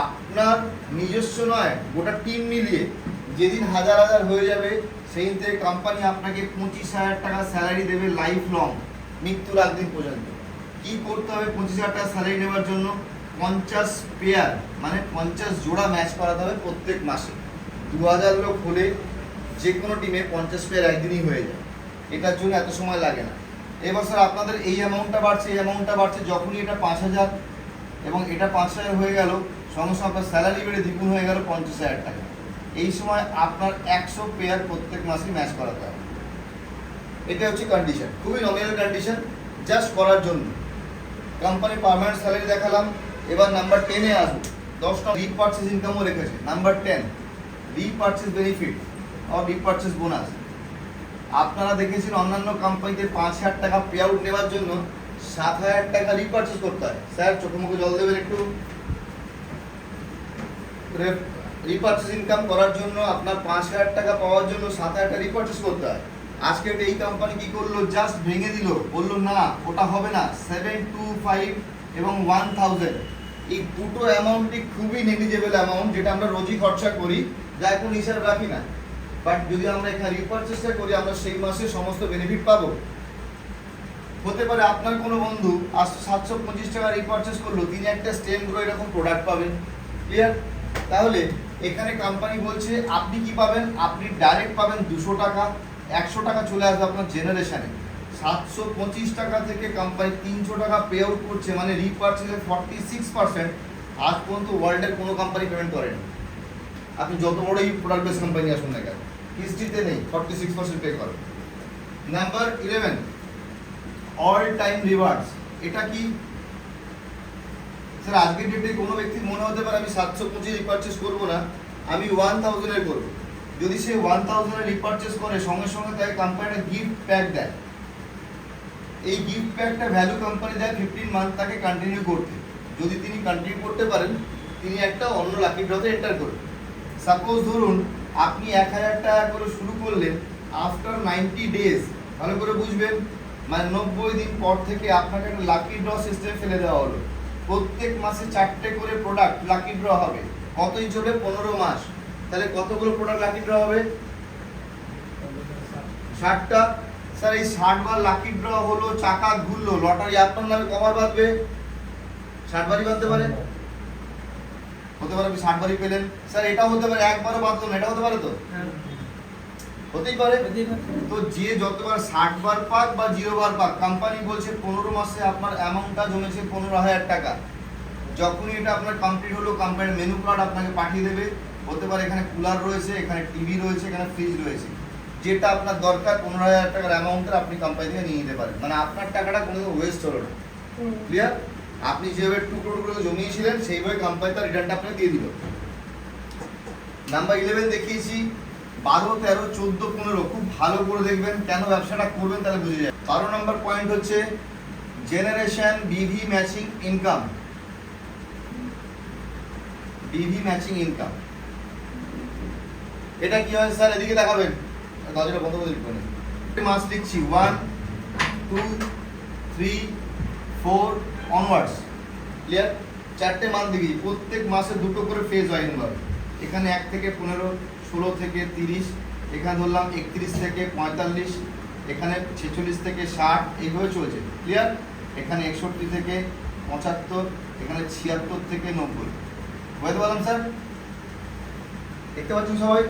আপনার নিজস্ব নয় গোটা টিম মিলিয়ে যেদিন হাজার হয়ে যাবে সেই দিন থেকে কোম্পানি আপনাকে 25,000 টাকা স্যালারি দেবে লাইফ লং, মৃত্যুর আগ দিন পর্যন্ত। কি করতে হবে 25,000 টাকা স্যালারি নেওয়ার জন্য? 50 পেয়ার মানে 50 জোড়া ম্যাচ করাতে হবে প্রত্যেক মাসে। 2000 লোক হলে যে কোনো টিমে 50 পেয়ার একদিনই হয়ে যায়, এটার জন্য এত সময় লাগে না। এবার স্যার আপনাদের এই অ্যামাউন্টটা বাড়ছে, যখনই এটা 5000 এবং এটা 5000 হয়ে গেল, সঙ্গে সঙ্গে আপনার স্যালারি বেড়ে দ্বিগুণ হয়ে গেল 50,000 টাকা। এই সময় আপনার 100 পেয়ার প্রত্যেক মাসে ম্যাচ করাতে হবে। এটা হচ্ছে কন্ডিশন, খুবই নমিনাল কন্ডিশন, জাস্ট করার জন্য। কোম্পানি পার্মানেন্ট স্যালারি দেখালাম। এবার নাম্বার 10-এ আসবো। 10টা রিপারচেজ ইনকামও রেখেছে। নাম্বার 10 রিপারচেজ বেনিফিট আর রিপারচেজ বোনাস। আপনারা দেখেছেন অন্যান্য কোম্পানিতে 5,000 টাকা পে আউট নেওয়ার জন্য 7,000 টাকা রিপারচেজ করতে হয়। স্যার চোখে মুখে জল দেবেন একটু। রিপারচেজ ইনকাম করার জন্য আপনার 5,000 টাকা পাওয়ার জন্য 7,000 টাকা রিপারচেজ করতে হয়। আজকে এই কোম্পানি কি করলো? জাস্ট ভেঙে দিল, বললো না ওটা হবে না। 725 এবং 1000 এই দুটো অ্যামাউন্টই খুবই নেগলিজেবল অ্যামাউন্ট, যেটা আমরা রোজই খরচা করি, যার কোনো হিসাব রাখি না। বাট যদি আমরা এখানে রিপারচেজটা করি, আমরা সেই মাসে সমস্ত বেনিফিট পাবো। হতে পারে আপনার কোনো বন্ধু আজ 725 টাকা রিপারচেজ করলো, তিনি একটা স্টেম গ্রো এরকম প্রোডাক্ট পাবেন। ক্লিয়ার? তাহলে এখানে কোম্পানি বলছে আপনি কি পাবেন? আপনি ডাইরেক্ট পাবেন 200 টাকা, 100 টাকা চলে আসবে আপনার জেনারেশনে। 725 টাকা থেকে কোম্পানি 300 টাকা পে আউট করছে, মানে রিপারচেজের 46% আজ পর্যন্ত ওয়ার্ল্ডের কোনো কোম্পানি পেমেন্ট করেনি। আপনি যত বড়ই প্রোডাক্ট বেস কোম্পানি আসুন না কেন, হিস্ট্রিতে নেই 46% পে করে। Number 11 all time rewards. এটা কি স্যার? আজকের ডেটে কোনো ব্যক্তির মনে হতে পারে আমি 725 রিপারচেজ করবো না, আমি 1000 এর করবো। যদি সে 1000 এর রিপারচেজ করে, সঙ্গে সঙ্গে তাকে কোম্পানিটা গিফট প্যাক দেয়। এই গিফট প্যাকটা ভ্যালু কোম্পানি দেয় 15 মান্থ তাকে কন্টিনিউ করতে। যদি তিনি কন্টিনিউ করতে পারেন, তিনি একটা অন্য লাকি ড্রতে এন্টার করবেন। সাপোজ ধরুন আপনি 1000 টাকা করে শুরু করলেন, আফটার 90 ডেজ, ভালো করে বুঝবেন, মানে 90 দিন পর থেকে আপনাকে একটা লাকি ড্র সিস্টেম ফেলে দেওয়া হলো। প্রত্যেক মাসে 4টে করে প্রোডাক্ট লাকি ড্র হবে। কতই চলবে? 15 মাস। তাহলে কতগুলো প্রোডাক্ট লাকি ড্র হবে? 60টা। স্যার এই 60 বার লাকি ড্র হলো, চাকা ঘুরলো, লটারি আপনার নামে কবার বাঁধবে? 60 বারই বাঁধতে পারে। হতে পারে আপনি 60 বারই পেলেন। স্যার এটাও হতে পারে একবারও বাঁধলো না, এটা হতে পারে তো? হতেই পারে। তো যে যতবার 60 বার পাক বা 0 বার পাক, কোম্পানি বলছে 15 মাসে আপনার অ্যামাউন্টটা জমেছে 15,000 টাকা। যখনই এটা আপনার কমপ্লিট হলো, কোম্পানির মেনু কার্ড আপনাকে পাঠিয়ে দেবে। হতে পারে এখানে কুলার রয়েছে, এখানে টিভি রয়েছে, এখানে ফ্রিজ রয়েছে। যেটা আপনার দরকার 15,000 টাকার অ্যামাউন্টটা আপনি কোম্পানি থেকে নিয়ে নিতে পারেন। মানে আপনার টাকাটা কোনো ওয়েস্ট হলো না। ক্লিয়ার? আপনি যেভাবে টুকরো টুকরো জমিয়েছিলেন সেইভাবে কোম্পানি তার রিটার্নটা আপনাকে দিয়ে দিল। নাম্বার 11 দেখিয়েছি। 12, 13, 14, 15 খুব ভালো করে দেখবেন, কেন ব্যবসাটা করবেন তাহলে বুঝে যাবে। 12 নম্বর পয়েন্ট হচ্ছে জেনারেশন বিভি ম্যাচিং ইনকাম। বিভি ম্যাচিং ইনকাম এটা কি হয় স্যার? এদিকে দেখাবেন, দরজাটা বন্ধ করে লিখবেন। মাস লিখছি 1, 2, 3, 4 অনওয়ার্ডস। ক্লিয়ার? 4টে মান দেখি, প্রত্যেক মাসে 2টো করে ফেজ হয় এরকমভাবে। এখানে 1 থেকে 15, 16 থেকে 30, এখানে ধরলাম 31 থেকে 45, এখানে 46 থেকে 60, এইভাবে চলছে। ক্লিয়ার? এখানে 61 থেকে 75, এখানে 76 থেকে 90। বুঝতে পারলাম স্যার? দেখতে পাচ্ছেন সবাই?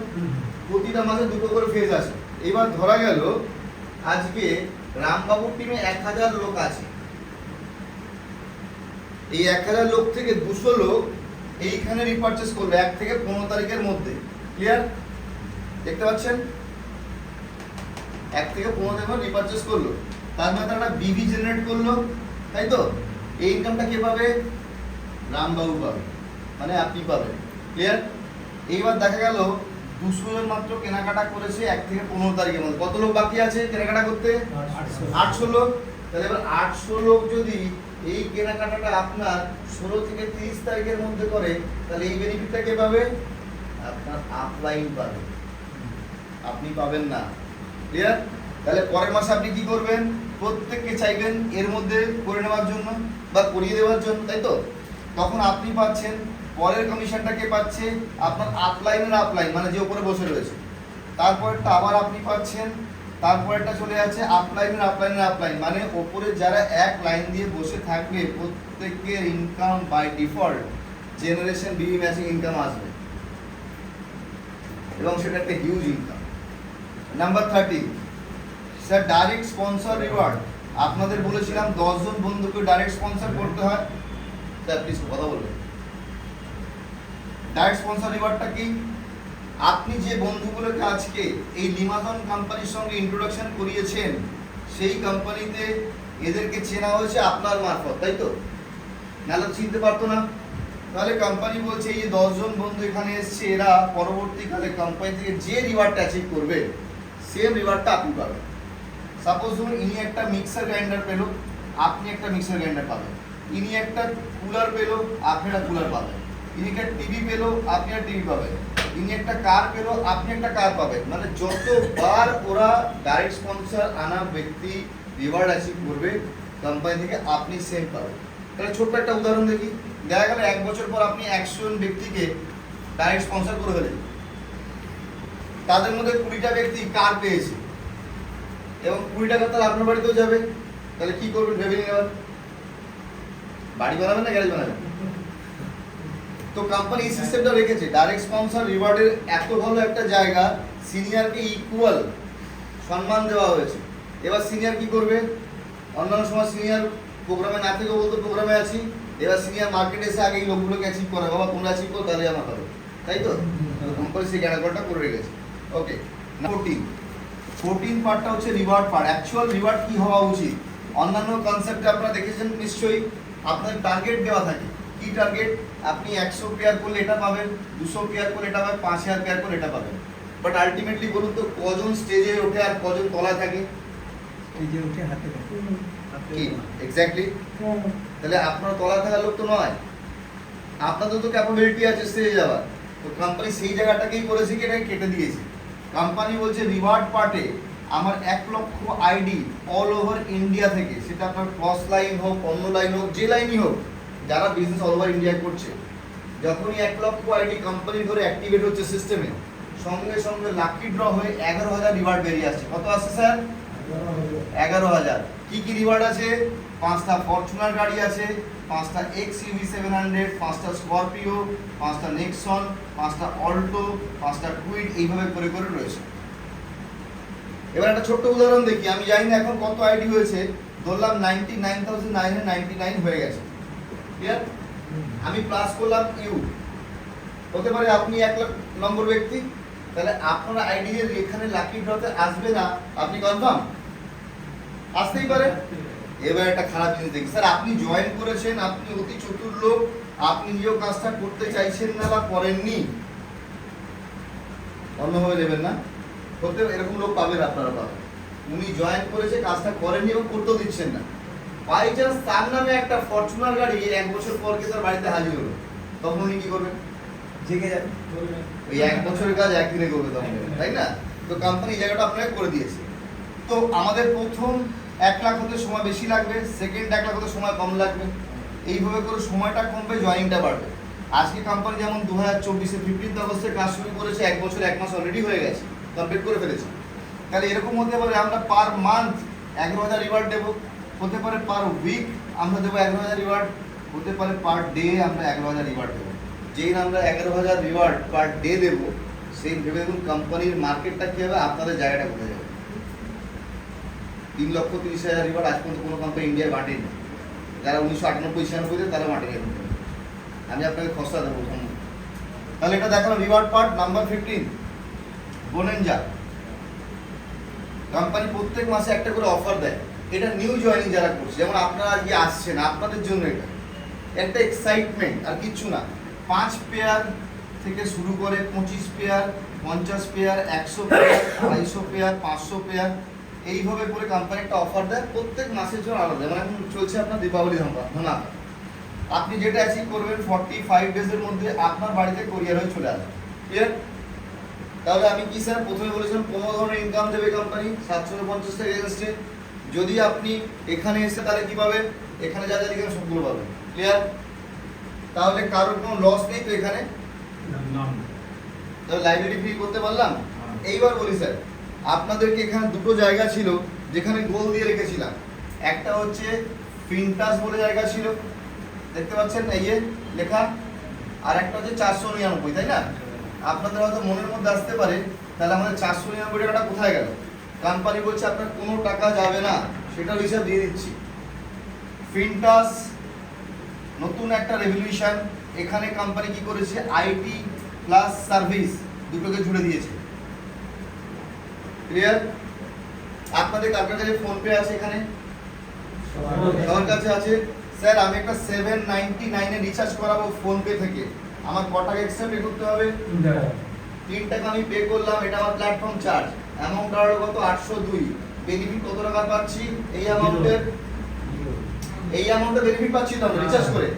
প্রতিটা মাসে 2টো করে ফেজ আছে। এবার ধরা গেল আজকে রামবাবুর টিমে 1000 লোক আছে। এই 1000 লোক থেকে 200 লোক এইখানে রিপারচেজ করবে 1 থেকে 15 তারিখের মধ্যে। ক্লিয়ার? দেখতে পাচ্ছেন? 1 থেকে 15 তারিখ রিপারচেজ করলো, তার মানে তারা বিভি জেনারেট করলো, তাই তো? এই ইনকামটা কে পাবে? রামবাবু পাবে, মানে আপনি পাবেন। ক্লিয়ার? এইবার দেখা গেল 200 জন মাত্র কেনাকাটা করেছে 1 থেকে 15 তারিখের মধ্যে। কত লোক বাকি আছে কেনাকাটা করতে? 800 লোক। তাহলে এবার 800 লোক যদি এই কেনাকাটাটা আপনার 16 থেকে 30 তারিখের মধ্যে করে, তাহলে এই বেনিফিটটা কে পাবে? আপনার আপলাইন পাবেন, আপনি পাবেন না। ক্লিয়ার? তাহলে পরের মাসে আপনি কি করবেন? প্রত্যেককে চাইবেন এর মধ্যে করে নেওয়ার জন্য বা করিয়ে দেওয়ার জন্য, তাই তো? তখন আপনি পাচ্ছেন, পরের কমিশনটাকে পাচ্ছে আপনার আপলাইনের আপলাইন মানে যে উপরে বসে রয়েছে, তারপরটা আবার আপনি পাচ্ছেন, তারপরেরটা চলে যাচ্ছে আপলাইনের আপলাইনের আপলাইন মানে ওপরে যারা এক লাইন দিয়ে বসে থাকবে প্রত্যেকের income by default generation Bibi matching income আসবে এবং সেটা একটা huge income. Number 30 sir direct sponsor reward. আপনাদের বলেছিলাম 10 জন বন্ধুকে ডাইরেক্ট স্পন্সর করতে হয়। স্যার প্লিজ কথা বলবেন। ডাইরেক্ট স্পন্সর রিওয়ার্ডটা কি? আপনি যে বন্ধুগুলোকে আজকে এই লিমাজন কোম্পানির সঙ্গে ইন্ট্রোডাকশন করিয়েছেন সেই কোম্পানিতে এদেরকে চেনা হয়েছে আপনার মারফত, তাই তো? নাহলে চিনতে পারতো না। তাহলে কোম্পানি বলছে এই যে 10 জন বন্ধু এখানে এসছে, এরা পরবর্তীকালে কোম্পানি থেকে যে রিওয়ার্ডটা অ্যাচিভ করবে সেম রিওয়ার্ডটা আপনি পাবেন। সাপোজ ধরুন ইনি একটা মিক্সার গ্রাইন্ডার পেলো, আপনি একটা মিক্সার গ্রাইন্ডার পাবেন। ইনি একটা কুলার পেলো, আপনি একটা কুলার পাবেন। ইনি একটা টিভি পেলো, আপনি একটা টিভি পাবেন। ইনি একটা কার পেলো, আপনি একটা কার পাবেন। মানে যতবার ওরা ডাইরেক্ট স্পন্সর আনা ব্যক্তি রিওয়ার্ড অ্যাচিভ করবে কোম্পানি থেকে আপনি সেম পাবেন। তাহলে ছোট্ট একটা উদাহরণ দেখি। দেখা গেল 1 বছর পর আপনি 100 জন ব্যক্তিকে ডাইরেক্ট স্পন্সর করে ফেলেন, তাদের মধ্যে 20টা ব্যক্তি কার পেয়েছে এবং 20 টাকা তাহলে আপনার বাড়িতেও যাবে। তাহলে কি করবেন ভেবে নিন এবার, বাড়ি বানাবেন না গ্যারেজ বানাবেন? তো কোম্পানি এই সিস্টেমটা রেখেছে ডাইরেক্ট স্পন্সর রিওয়ার্ডের এত ভালো একটা জায়গা, সিনিয়রকে ইকুয়াল সম্মান দেওয়া হয়েছে। এবার সিনিয়র কি করবে? অন্যান্য সময় সিনিয়র প্রোগ্রামে না থেকেও বলতো প্রোগ্রামে আছি, এবার সিনিয়র মার্কেটে এসে আগে এই লোকগুলোকে অ্যাচিভ করে, বাবা তোমরা অ্যাচিভ করো তাহলে আমার হবে, তাই তো? কোম্পানি সেই ক্যাটাগরিটা করে রেখেছে। ওকে, 14 পার্টটা হচ্ছে রিওয়ার্ড পার্ট। অ্যাকচুয়াল রিওয়ার্ড কি হওয়া উচিত? অন্যান্য কনসেপ্টে আপনারা দেখেছেন নিশ্চয়ই, আপনার টার্গেট দেওয়া থাকে। কি টার্গেট? আপনি 100 পেয়ার করলে এটা পাবেন, 200 পেয়ার করলে এটা পাবেন, 5000 পেয়ার করলে এটা পাবেন। বাট আলটিমেটলি বলুন তো কজন স্টেজে ওঠে আর কজন তলায় থাকে? স্টেজে উঠে হাতে থাকে। কি এক্স্যাক্টলি? তাহলে আপনার তলায় থাকা লোক তো নয়, আপনাদের তো ক্যাপাবিলিটি আছে স্টেজে যাওয়ার। তো কোম্পানি সেই জায়গাটাকেই করেছে কি এটাকে কেটে দিয়েছে। কোম্পানি বলছে রিওয়ার্ড পার্টে আমার 1 লক্ষ আইডি অল ওভার ইন্ডিয়া থেকে, সেটা আপনার ক্রস লাইন হোক, অন্য লাইন হোক, যে লাইনই হোক, যারা বিজনেস অল ওভার ইন্ডিয়া করছে, যখনই 1 লক্ষ আইডি কোম্পানি ধরে অ্যাক্টিভেট হচ্ছে সিস্টেমে, সঙ্গে সঙ্গে লাকি ড্র হয়ে 11,000 রিওয়ার্ড বেরিয়ে আসছে। কত আসছে স্যার? 11,000। কি কি রিওয়ার্ড আছে? 5টা ফরচুনার গাড়ি আছে, 5টা XUV 700, 5টা স্করপিও, 5টা নেক্সন, 5টা অল্টো, 5টা কুইড, এইভাবে করে করে রয়েছে। এবার একটা ছোট্ট উদাহরণ দেখি। আমি জানি না এখন কত আইডি হয়েছে, ধরলাম 99,999 হয়ে গেছে। ক্লিয়ার? আমি প্লাস করলাম ইউ, হতে পারে আপনি 1 লাখ নম্বর ব্যক্তি, তাহলে আপনার আইডি এখানে লাকি ড্রতে আসবে না, আপনি কনফার্ম? আসতেই পারে। এবার একটা খারাপ জিনিস দেখি, স্যার আপনি জয়েন করেছেন, আপনি অতি চতুর লোক, আপনি নিজেও কাজটা করতে চাইছেন না বা করেননি, অন্যভাবে নেবেন না। হতে এরকম লোক পাবেন, আপনারা পাবেন। উনি জয়েন করেছে, কাজটা করেননি এবং করতেও দিচ্ছেন না। বাই চান্স তার নামে একটা ফরচুনার গাড়ি 1 বছর পর কি তার বাড়িতে হাজির হলো, তখন উনি কি করবেন? জেগে যাবে। ওই 1 বছরের কাজ একদিনে করবে তখন, তাই না? তো কোম্পানি এই জায়গাটা আপনাকে করে দিয়েছে। তো আমাদের প্রথম 1 লাখ হতে সময় বেশি লাগবে, সেকেন্ড 1 লাখ হতে সময় কম লাগবে। এইভাবে করে সময়টা কমবে, জয়েনিংটা বাড়বে। আজকে কোম্পানি যেমন 2024-এ 15 আগস্টে কাজ শুরু করেছে, 1 বছর 1 মাস অলরেডি হয়ে গেছে, কমপ্লিট করে ফেলেছে। তাহলে এরকম হতে পারে আমরা পার মান্থ 11,000 রিওয়ার্ড দেবো, হতে পারে পার উইক আমরা দেবো 11,000 রিওয়ার্ড, হতে পারে পার ডে আমরা 11,000 রিওয়ার্ড দেবো। যেই আমরা 11,000 রিওয়ার্ড পার ডে দেবো, সেই ভেবে দেখুন কোম্পানির মার্কেটটা কী হবে, আপনাদের জায়গাটা কোথায় যাবে। 3,30,000 রিওয়ার্ড আজ পর্যন্ত কোনো কোম্পানি ইন্ডিয়ায় বাঁটেনি। যারা 1998-96 তারা বাঁটেনি। আমি আপনাকে খসড়া দেবো। তাহলে এটা দেখালাম রিওয়ার্ড পার্ট। নাম্বার 15 বোনেনজা। কোম্পানি প্রত্যেক মাসে একটা করে অফার দেয়। এটা নিউ জয়েনিং যারা করছে, যেমন আপনারা আজকে আসছেন, আপনাদের জন্য এটা একটা এক্সাইটমেন্ট আর কিচ্ছু না। 5 পেয়ার থেকে শুরু করে 25 pair, 50 pair, 100 pair, 250 pair, 500 pair, এইভাবে করে কোম্পানি একটা অফার দেয় প্রত্যেক মাসের জন্য আলাদা। যেমন এখন চলছে আপনার দীপাবলি ধামাকা, আপনি যেটা অ্যাচিভ করবেন 45 ডেজের মধ্যে আপনার বাড়িতে কোরিয়ার হয়ে চলে আসবে। ক্লিয়ার? তাহলে আমি কি স্যার প্রথমে বলেছিলাম 15 ধরনের ইনকাম দেবে কোম্পানি 750 টাকা এগেইনস্টে। যদি আপনি এখানে এসে তাহলে কি পাবেন, এখানে যা যা লিখেন সবগুলো পাবেন। ক্লিয়ার? তাহলে কারোর কোনো লস নেই তো এখানে, তাহলে লাইব্রেরি ফ্রি করতে পারলাম। এইবার বলি স্যার, আপনাদেরকে এখানে দুটো জায়গা ছিল যেখানে গোল দিয়ে রেখেছিলাম। একটা হচ্ছে ফিনটাস বলে জায়গা ছিল, দেখতে পাচ্ছেন এই যে লেখা, আর একটা হচ্ছে 499, তাই না? আপনাদের হয়তো মনের মধ্যে আসতে পারে তাহলে আমাদের 499 টাকাটা কোথায় গেল। কোম্পানি বলছে আপনার কোনো টাকা যাবে না, সেটার হিসাব দিয়ে দিচ্ছি। ফিনটাস নতুন একটা রেভলিউশন, এখানে কোম্পানি কি করেছে, আইটি প্লাস সার্ভিস দুটোকে জুড়ে দিয়েছে। ক্লিয়ার? আপনাদের কার কাছে ফোন পে আছে এখানে? সবার কাছে আছে। স্যার আমি একটা 799 এ রিচার্জ করাবো ফোন পে থেকে, আমার কত টাকা এক্সট্রা পে করতে হবে? 3 টাকা আমি পে করলাম, এটা আমার প্ল্যাটফর্ম চার্জ। অ্যামাউন্ট হলো কত? 802। বেনিফিট কত টাকা পাচ্ছি? এই অ্যামাউন্টের বেনিফিট পাচ্ছি তো আমরা রিচার্জ করে।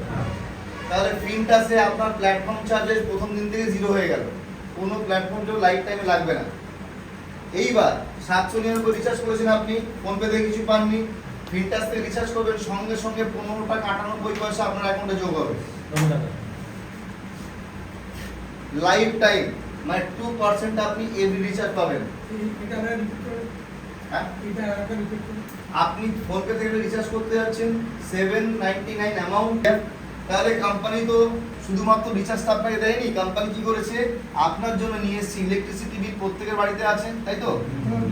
তাহলে ফিনটাসে আপনার প্ল্যাটফর্ম চার্জেস প্রথম দিন থেকে 0 হয়ে গেল, কোনো প্ল্যাটফর্ম কেউ লাইফ টাইমে লাগবে না। এইবার 799 রিচার্জ করেছেন আপনি, ফোন পে থেকে কিছু পাননি, ফিনটাস থেকে রিচার্জ করবেন, সঙ্গে সঙ্গে 15 টাকা 98 পয়সা আপনার অ্যাকাউন্টে যোগ হবে। লাইফ টাইম মানে 2% আপনি এভরি রিচার্জ পাবেন। হ্যাঁ? আপনি ফোন পে থেকে রিচার্জ করতে যাচ্ছেন 799 অ্যামাউন্ট, তাহলে কোম্পানি তো শুধুমাত্র রিচার্জটা আপনাকে দেয়নি, কোম্পানি কি করেছে আপনার জন্য নিয়ে এসেছে ইলেকট্রিসিটি বিল প্রত্যেকের বাড়িতে আছে, তাই তো?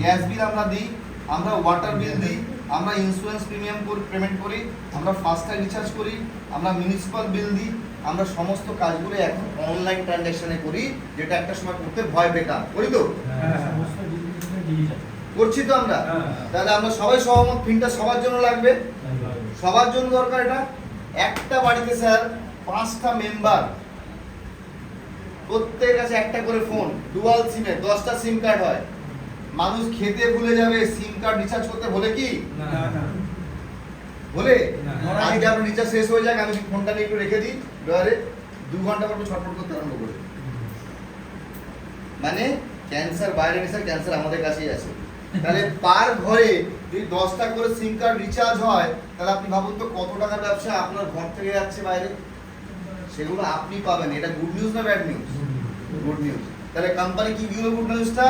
গ্যাস বিল আমরা দিই, আমরা ওয়াটার বিল দিই, আমরা ইন্স্যুরেন্স প্রিমিয়াম পেমেন্ট করি, আমরা ফাস্ট্যাগ রিচার্জ করি, আমরা মিউনিসিপাল বিল দিই, আমরা সমস্ত কাজগুলো এখন অনলাইন ট্রানজ্যাকশনে করি, যেটা একটা সময় করতে ভয় পেতাম, করি তো? করছি তো আমরা। তাহলে আমরা সবাই সহমত, ফিনটা সবার জন্য লাগবে, সবার জন্য দরকার। এটা একটা বাড়িতে স্যার 5টা মেম্বার, প্রত্যেকের কাছে একটা করে ফোন, ডুয়াল সিমে 10টা সিম কার্ড হয়। মানুষ খেতে ভুলে যাবে, সিম কার্ড রিচার্জ করতে ভুলে কি বলে? আজকে আপনার রিচার্জ শেষ হয়ে যাক, আমি ফোনটা নিয়ে একটু রেখে দিই ডয়ারে, 2 ঘন্টা পর ছটফট করতে আরম্ভ করে। মানে ক্যান্সার বাইরে নেই স্যার, ক্যান্সার আমাদের কাছেই আছে। তাহলে পার ঘরে যদি 10টা করে সিম কার্ড রিচার্জ হয়, তাহলে আপনি ভাবুন তো কত টাকার ব্যবসা আপনার ঘর থেকে যাচ্ছে বাইরে, সেগুলো আপনি পাবেন। এটা গুড নিউজ না ব্যাড নিউজ? Good news. তাহলে কোম্পানি কি দিল গুড নিউজটা?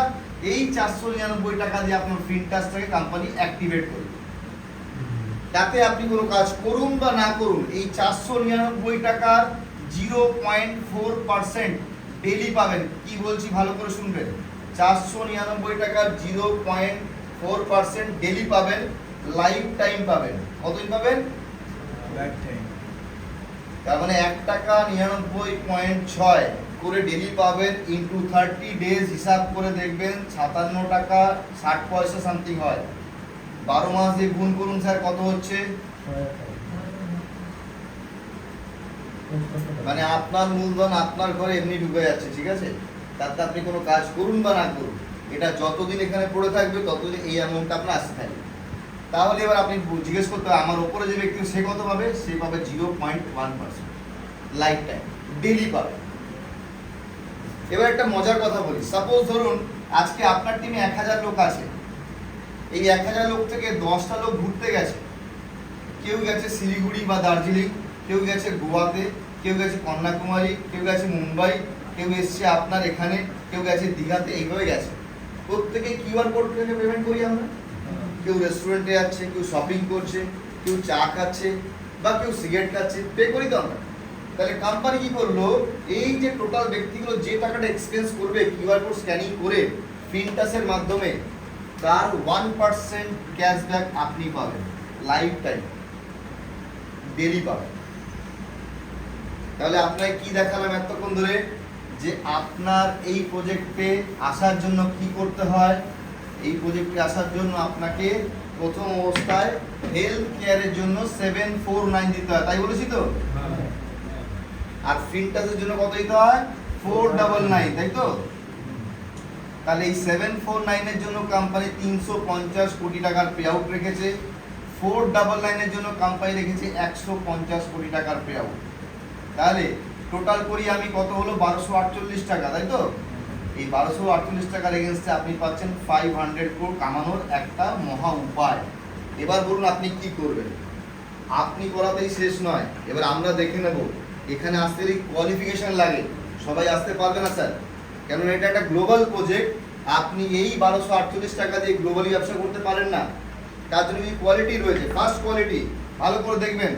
এই 499 টাকা দিয়ে আপনার ফিনটাসটাকে কোম্পানি অ্যাক্টিভেট করবে। তাতে আপনি কোনো কাজ করুন বা না করুন, এই 499 টাকার 0.4% ডেইলি পাবেন। কি বলছি ভালো করে শুনবেন, 499 টাকার 0.4% ডেইলি পাবেন, লাইফ টাইম পাবেন। কতদিন পাবেন? Life time. তার মানে 1 টাকা 99.6 করে ডেইলি পাবেন, ইনটু 30 ডেজ হিসাব করে দেখবেন 57 টাকা 60 পয়সা সামথিং হয়। 12 মাস দিয়ে গুণ করুন স্যার, কত হচ্ছে? মানে আপনার মূলধন আপনার ঘরে এমনি ঢুকে যাচ্ছে, ঠিক আছে? তাতে আপনি কোনো কাজ করুন বা না করুন, এটা যতদিন এখানে পড়ে থাকবে ততদিন এই অ্যামাউন্টটা আপনার আসতে থাকবে। তাহলে এবার আপনি জিজ্ঞেস করতে হবে আমার উপরে যে ব্যক্তি সে কত পাবে? সে পাবে 0.1% লাইফ টাইম ডেইলি পাবে। এবার একটা মজার কথা বলি, সাপোজ ধরুন আজকে আপনার টিমে 1000 লোক আছে, এই 1000 লোক থেকে 10টা লোক ঘুরতে গেছে, কেউ গেছে শিলিগুড়ি বা দার্জিলিং, কেউ গেছে গোয়াতে, কেউ গেছে কন্যাকুমারী, কেউ গেছে মুম্বাই, কেউ এসছে আপনার এখানে, কেউ গেছে দীঘাতে, এইভাবে গেছে। প্রত্যেকে কিউআর কোড থেকে পেমেন্ট করি আমরা। কেউ রেস্টুরেন্টে যাচ্ছে, কেউ শপিং করছে, কেউ চা খাচ্ছে বা কেউ সিগারেট খাচ্ছে, পে করি তো আমরা। তাহলে কোম্পানি কি করলো, এই যে টোটাল ব্যক্তিগুলো যে টাকাটা এক্সপেন্স করবে কিউআর কোড স্ক্যানিং করে ফিনটাসের মাধ্যমে, তার 1% ক্যাশব্যাক আপনি পাবেন, লাইফ টাইম ডেইলি পাবেন। তাহলে আপনাকে কি দেখালাম এতক্ষণ ধরে, যে আপনার এই প্রজেক্টে আসার জন্য কি করতে হয়। এই প্রজেক্টে আসার জন্য আপনাকে প্রথম অবস্থায় হেলথ কেয়ারের জন্য 749 দিতে হয়, তাই বলেছি তো? আর ফিনটাসের জন্য কত দিতে হয়? 499, তাই তো? তাহলে এই 749 এর জন্য কোম্পানি 350 কোটি টাকার পে আউট রেখেছে, 499 এর জন্য কোম্পানি রেখেছে 150 কোটি টাকার পে আউট। তাহলে টোটাল করি আমি, কত হলো? 1248 টাকা, তাই তো? এই 1248 টাকার এগেনস্টে আপনি পাচ্ছেন 500 ক্রোর কামানোর একটা মহা উপায়। এবার বলুন আপনি কি করবেন? আপনি করাতেই শেষ নয়, এবার আমরা দেখে নেব এখানে আসতে গেলে কোয়ালিফিকেশন লাগে। সবাই আসতে পারবে না স্যার, কেননা এটা একটা গ্লোবাল প্রজেক্ট। আপনি এই 1248 টাকা দিয়ে গ্লোবালি ব্যবসা করতে পারেন না। তার জন্য কোয়ালিটি রয়েছে, ফার্স্ট কোয়ালিটি। ভালো করে দেখবেন,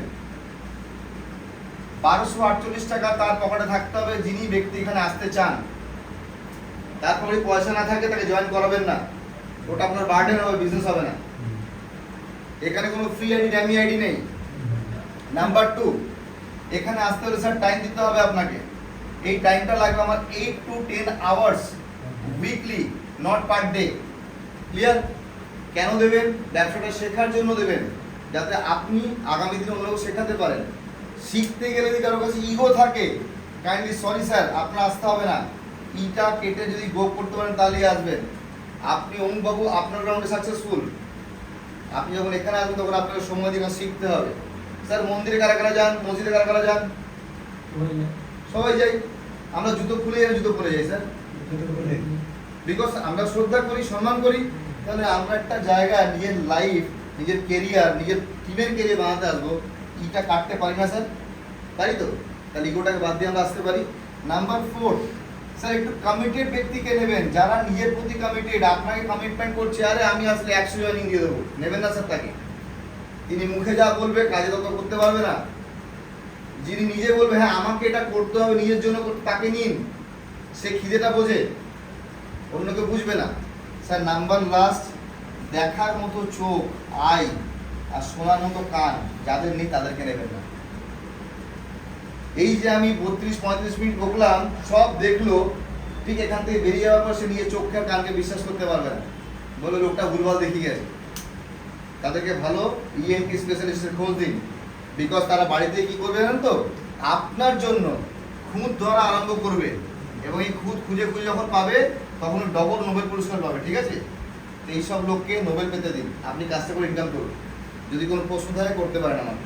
1248 টাকা তার পকেটে থাকতে হবে যিনি ব্যক্তি এখানে আসতে চান। তারপরে পয়সা না থাকে তাকে জয়েন করাবেন না, ওটা আপনার বার্ডেন হবে, বিজনেস হবে না। এখানে কোনো ফ্রি আইডি ড্যামি আইডি নেই। নাম্বার 2, এখানে আসতে হলে স্যার টাইম দিতে হবে আপনাকে। এই টাইমটা লাগবে আমার 8 to 10 hours weekly, not per day. Clear? কেন দেবেন? ব্যবসাটা শেখার জন্য দেবেন, যাতে আপনি আগামী দিনে অন্যকে শেখাতে পারেন। শিখতে গেলে যদি কারো কাছে ইগো থাকে, কাইন্ডলি সরি স্যার আপনার আসতে হবে না। ইটা কেটে যদি গো করতে পারেন তাহলেই আসবেন। আপনি অমুক বাবু আপনার গ্রাউন্ডে সাকসেসফুল, আপনি যখন এখানে আসবেন তখন আপনাকে সময় দিয়ে শিখতে হবে। স্যার মন্দিরে কারা কারা যান, মসজিদে কারা কারা যান? সবাই যাই। আমরা জুতো খুলে যাই, জুতো পরে যাই স্যার, বিকজ আমরা শ্রদ্ধা করি, সম্মান করি। তাহলে আমরা একটা জায়গা নিজের লাইফ, নিজের কেরিয়ার, নিজের টিমের কেরিয়ার বানাতে আসবো, ইটা কাটতে পারি না স্যার? তাই তো? তাহলে ইগোটাকে বাদ দিয়ে আমরা আসতে পারি। নাম্বার 4, স্যার একটু কমিটেড ব্যক্তিকে নেবেন, যারা নিজের প্রতি কমিটেড। আপনাকে কমিটমেন্ট করছে, আরে আমি আসলে 100 জয়েনিং দিয়ে দেবো, নেবেন না স্যার তাকে? তিনি মুখে যা বলবে কাজে তত করতে পারবে না। যিনি নিজে বলবে হ্যাঁ আমাকে এটা করতে হবে, নিজের জন্য তাকে নিন। সে খিদেটা বোঝে, অন্যকে বুঝবে না। স্যার নাম্বার লাস্ট, দেখার মতো চোখ, আই আর শোনার মতো কান যাদের নেই তাদেরকে নেবেন না। এই যে আমি 32-35 মিনিট বকলাম, সব দেখলো, ঠিক এখান থেকে বেরিয়ে যাওয়ার পর সে নিজে চোখকে আর কানকে বিশ্বাস করতে পারবে না, বলে লোকটা ভুলভাল দেখিয়ে গেছে। তাদেরকে ভালো ইএনটি স্পেশালিস্টের খোঁজ দিন, বিকজ তারা বাড়িতে কি করবে জানেন তো? আপনার জন্য খুঁত ধরা আরম্ভ করবে, এবং এই খুঁত খুঁজে খুঁজে যখন পাবে তখন ডবল নোবেল পুরস্কার পাবে। ঠিক আছে? তো এইসব লোককে নোবেল পেতে দিন, আপনি কাজটা করে ইনকাম করুন। যদি কোনো প্রশ্ন থাকে করতে পারেন আমাকে।